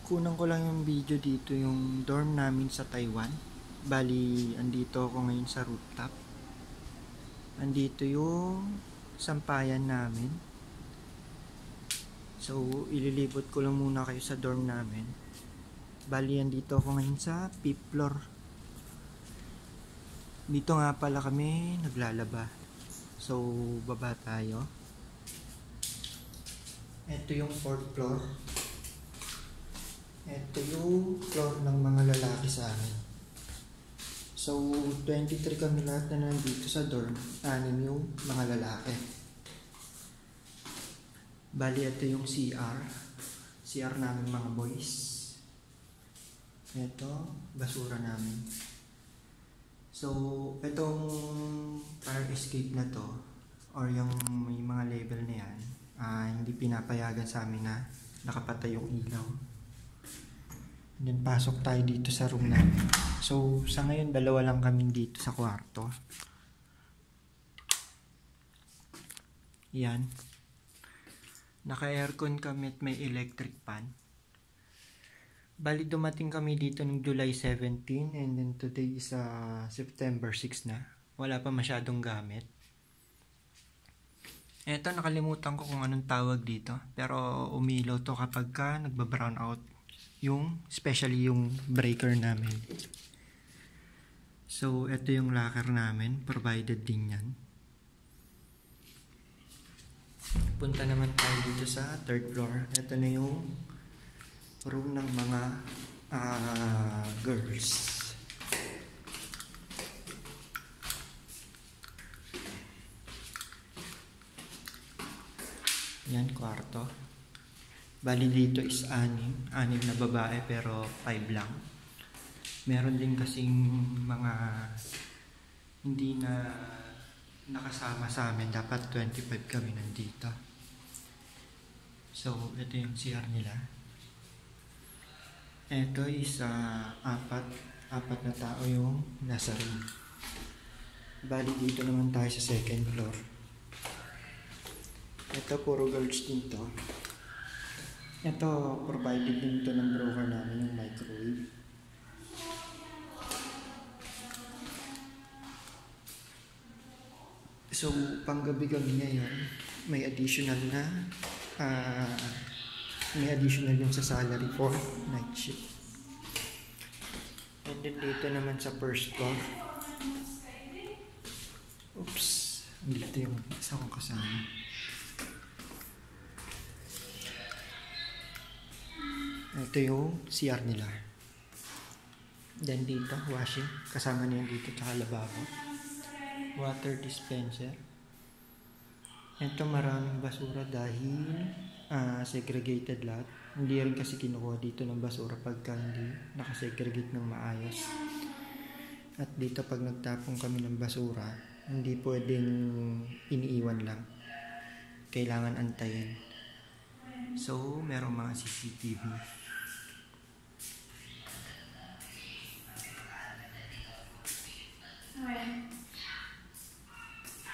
Kunan ko lang yung video dito, yung dorm namin sa Taiwan. Bali, andito ako ngayon sa rooftop. Andito yung sampayan namin. So, ililibot ko lang muna kayo sa dorm namin. Bali, andito ako ngayon sa 5th floor. Dito nga pala kami naglalaba. So, baba tayo. Ito yung 4th floor. Ito yung floor ng mga lalaki sa amin. So, 23 kami lahat na nandito sa dorm. 6 yung mga lalaki. Bali, ito yung CR. CR namin mga boys. Ito, basura namin. So, itong fire escape na to, or yung may mga label na yan, hindi pinapayagan sa amin na nakapatay yung ilaw. And then pasok tayo dito sa room namin. So sa ngayon 2 lang kami dito sa kwarto. Yan. Naka-aircon kami at may electric fan. Bali dumating kami dito ng July 17 and then today is September 6 na. Wala pa masyadong gamit. Eto, nakalimutan ko kung anong tawag dito. Pero umilaw to kapag ka nagba-brown out. Especially yung breaker namin. So, ito yung locker namin. Provided din yan. Punta naman tayo dito sa 3rd floor. Ito na yung room ng mga girls. Yan, kwarto. Bali dito is 6 na babae pero 5 lang. Meron din kasing mga hindi na nakasama sa amin. Dapat 25 kami nandito. So, ito yung CR nila. Ito is 4 na tao yung nasa room. Bali dito naman tayo sa 2nd floor. Ito puro girls din to. Ito, provided din ito ng broker namin, yung microwave. So, panggabi kami ngayon, may additional yung sa salary for night shift. And then dito naman sa 1st floor. Oops, dito yung isa kong kasama. Ito yung CR nila. Then dito, washing. Kasama niya dito, tsaka lababo. Water dispenser. Ito maraming basura dahil segregated lahat. Hindi rin kasi kinukuha dito ng basura pagka hindi nakasegregate ng maayos. At dito pag nagtapong kami ng basura, hindi pwedeng iniiwan lang. Kailangan antayin. So, merong mga CCTV.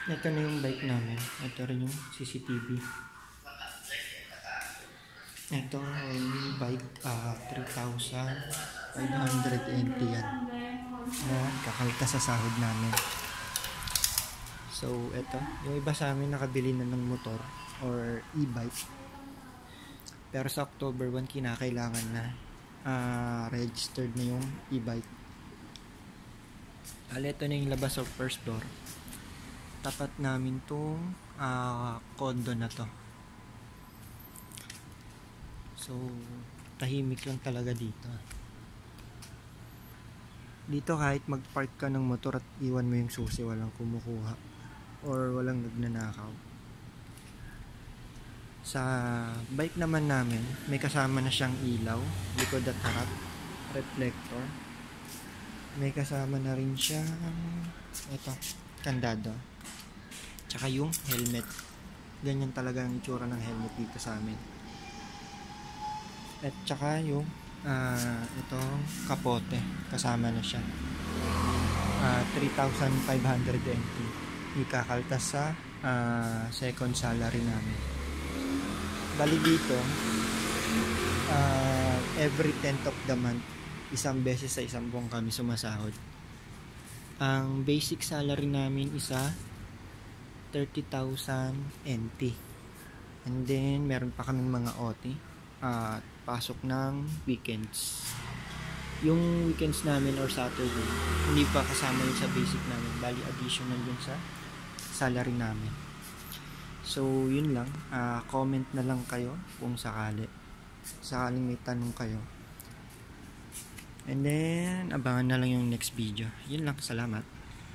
Ito na yung bike namin. Ito rin yung CCTV. Ito yung bike 3,500 NT yan. Na kakalta sa sahod namin. So, ito. Yung iba sa amin nakabili na ng motor or e-bike. Pero sa October 1, kinakailangan na registered na yung e-bike. Ito na yung labas of 1st floor. Tapat namin tong condo na to. So, tahimik lang talaga dito. Dito kahit mag-park ka ng motor at iwan mo yung susi, walang kumukuha or walang nagnanakaw. Sa bike naman namin, may kasama na siyang ilaw, likod at harap, reflector. May kasama na rin siyang kandado. Tsaka yung helmet. Ganyan talaga ang itsura ng helmet dito sa amin. At tsaka yung itong kapote. Kasama na siya. 3,500 NT. Ikakaltas sa second salary namin. Bali dito, every 10th of the month, isang beses sa isang buwan kami sumasahod. Ang basic salary namin isa 30,000 NT. And then meron pa kaming mga OT at pasok ng weekends. Yung weekends namin or Saturday, hindi pa kasama yun sa basic namin, bali additional yun sa salary namin. So yun lang, comment na lang kayo kung sakaling may tanong kayo. And then abangan na lang yung next video. Yun lang, salamat.